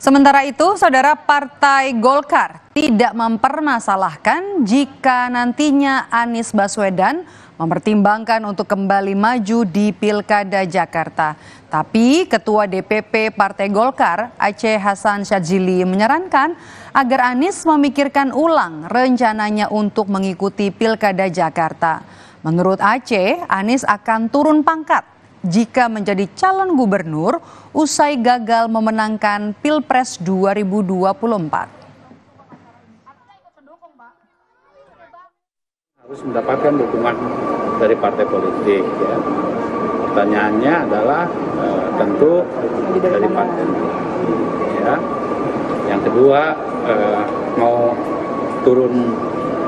Sementara itu, saudara, Partai Golkar tidak mempermasalahkan jika nantinya Anies Baswedan mempertimbangkan untuk kembali maju di Pilkada Jakarta. Tapi Ketua DPP Partai Golkar, Aceh Hasan Syadzili, menyarankan agar Anies memikirkan ulang rencananya untuk mengikuti Pilkada Jakarta. Menurut Aceh, Anies akan turun pangkat jika menjadi calon gubernur usai gagal memenangkan Pilpres 2024. Harus mendapatkan dukungan dari partai politik. Ya. Pertanyaannya adalah tentu dari partai. Ya. Yang kedua mau turun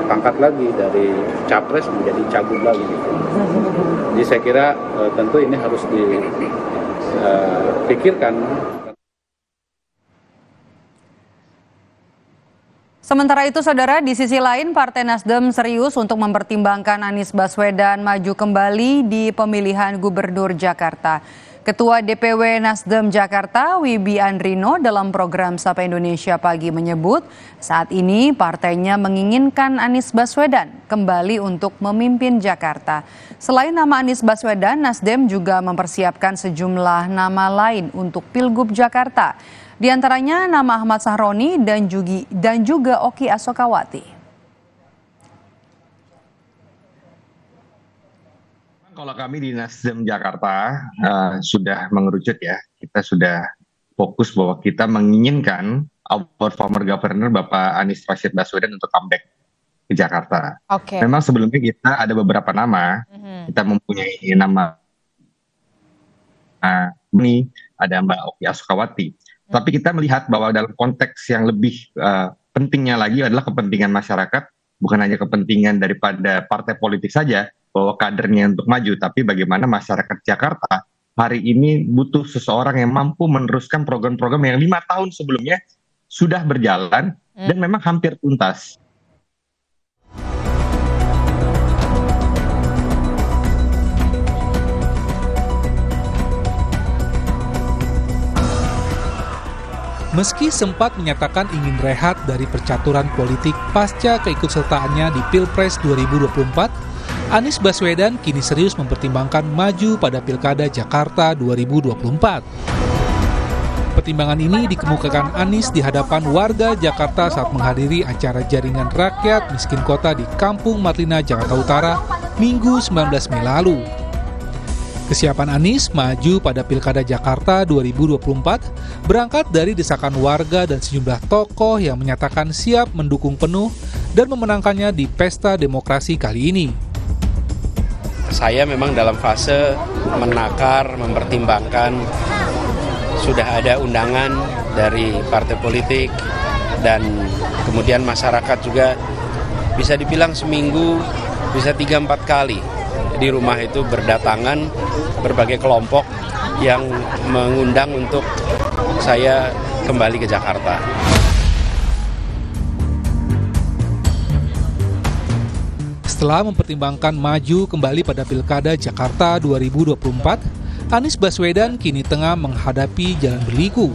pangkat lagi dari capres menjadi cagup lagi. Jadi saya kira tentu ini harus dipikirkan. Sementara itu, saudara, di sisi lain Partai Nasdem serius untuk mempertimbangkan Anies Baswedan maju kembali di pemilihan Gubernur Jakarta. Ketua DPW Nasdem Jakarta, Wibi Andrino, dalam program Sapa Indonesia Pagi menyebut saat ini partainya menginginkan Anies Baswedan kembali untuk memimpin Jakarta. Selain nama Anies Baswedan, Nasdem juga mempersiapkan sejumlah nama lain untuk Pilgub Jakarta. Di antaranya nama Ahmad Sahroni dan juga Oki Asokawati. Kalau kami di Nasdem Jakarta sudah mengerucut ya, kita sudah fokus bahwa kita menginginkan our former governor Bapak Anies Rashid Baswedan untuk comeback ke Jakarta. Okay. Memang sebelumnya kita ada beberapa nama, kita mempunyai nama ini ada Mbak Oki Asokawati. Tapi kita melihat bahwa dalam konteks yang lebih pentingnya lagi adalah kepentingan masyarakat, bukan hanya kepentingan daripada partai politik saja, bahwa kadernya untuk maju, tapi bagaimana masyarakat Jakarta hari ini butuh seseorang yang mampu meneruskan program-program yang 5 tahun sebelumnya sudah berjalan dan memang hampir tuntas. Meski sempat menyatakan ingin rehat dari percaturan politik pasca keikutsertaannya di Pilpres 2024, Anies Baswedan kini serius mempertimbangkan maju pada Pilkada Jakarta 2024. Pertimbangan ini dikemukakan Anies di hadapan warga Jakarta saat menghadiri acara jaringan rakyat miskin kota di Kampung Marlina, Jakarta Utara, Minggu 19 Mei lalu. Kesiapan Anies maju pada Pilkada Jakarta 2024 berangkat dari desakan warga dan sejumlah tokoh yang menyatakan siap mendukung penuh dan memenangkannya di pesta demokrasi kali ini. Saya memang dalam fase menakar, mempertimbangkan, sudah ada undangan dari partai politik dan kemudian masyarakat juga bisa dibilang seminggu bisa 3-4 kali di rumah itu berdatangan berbagai kelompok yang mengundang untuk saya kembali ke Jakarta. Setelah mempertimbangkan maju kembali pada Pilkada Jakarta 2024, Anies Baswedan kini tengah menghadapi jalan berliku.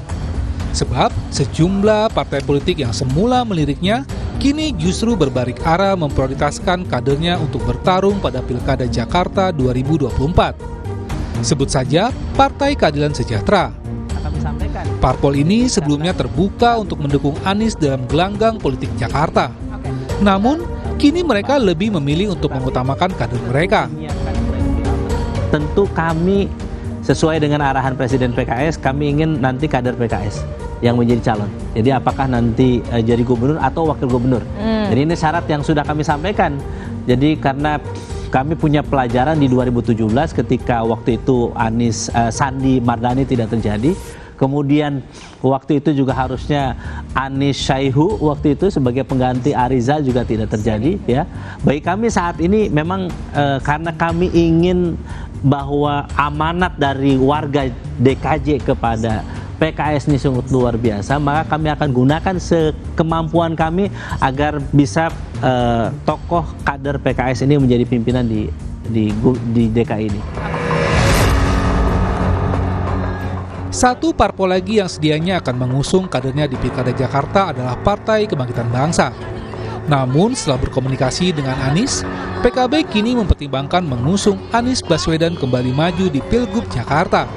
Sebab sejumlah partai politik yang semula meliriknya kini justru berbalik arah memprioritaskan kadernya untuk bertarung pada Pilkada Jakarta 2024. Sebut saja Partai Keadilan Sejahtera. Parpol ini sebelumnya terbuka untuk mendukung Anies dalam gelanggang politik Jakarta. Namun, kini mereka lebih memilih untuk mengutamakan kader mereka. Tentu kami sesuai dengan arahan Presiden PKS, kami ingin nanti kader PKS yang menjadi calon. Jadi apakah nanti jadi gubernur atau wakil gubernur. Jadi ini syarat yang sudah kami sampaikan. Jadi karena kami punya pelajaran di 2017 ketika waktu itu Sandi Mardani tidak terjadi. Kemudian waktu itu juga harusnya Anies Syaihu waktu itu sebagai pengganti Ariza juga tidak terjadi ya. Bagi kami saat ini memang karena kami ingin bahwa amanat dari warga DKJ kepada PKS ini sangat luar biasa, maka kami akan gunakan sekemampuan kami agar bisa tokoh kader PKS ini menjadi pimpinan di DKI ini. Satu parpol lagi yang sedianya akan mengusung kadernya di Pilkada Jakarta adalah Partai Kebangkitan Bangsa. Namun setelah berkomunikasi dengan Anies, PKB kini mempertimbangkan mengusung Anies Baswedan kembali maju di Pilgub Jakarta.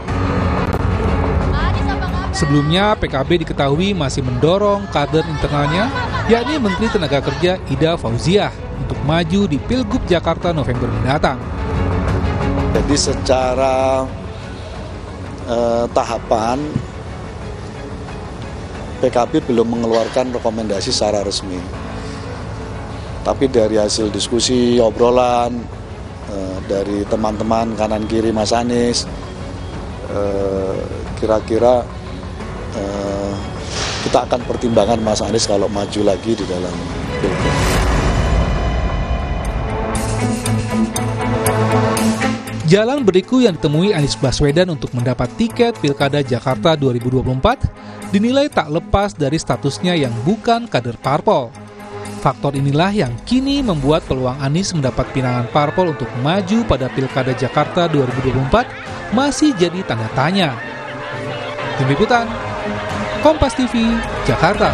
Sebelumnya, PKB diketahui masih mendorong kader internalnya, yakni Menteri Tenaga Kerja Ida Fauziah, untuk maju di Pilgub Jakarta November mendatang. Jadi secara tahapan, PKB belum mengeluarkan rekomendasi secara resmi. Tapi dari hasil diskusi, obrolan, dari teman-teman kanan kiri Mas Anies, kira-kira kita akan pertimbangkan Mas Anies kalau maju lagi di dalam pilgub. Jalan berliku yang ditemui Anies Baswedan untuk mendapat tiket Pilkada Jakarta 2024 dinilai tak lepas dari statusnya yang bukan kader parpol. Faktor inilah yang kini membuat peluang Anies mendapat pinangan parpol untuk maju pada Pilkada Jakarta 2024 masih jadi tanda tanya. Tim Liputan, Kompas TV, Jakarta.